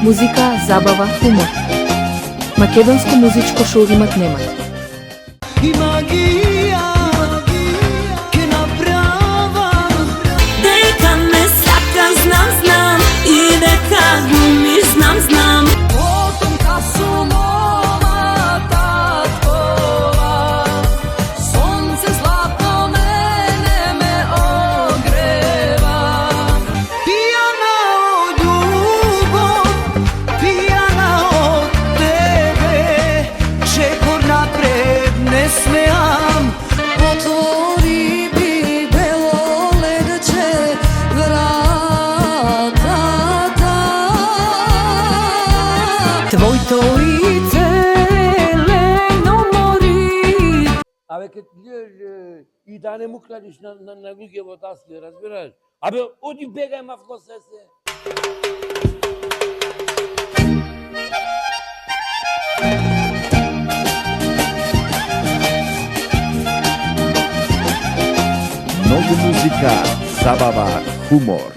Музика, забава, хумор. Македонско музичко шоу имат немат. И магија ке направа дека ме сака, знам и дека глумиш, знам. Потом касу мома таткова сонце златно мене ме огрева пијана од љубов, пијана од тебе чекор напред не смеам отвори би бело ледче вратата твоето лице лено мори. Абе, ке и да не му крадиш на луѓе во тасли, разбираш? Абе, оди бегај мавко се. Многу музика, забава, хумор.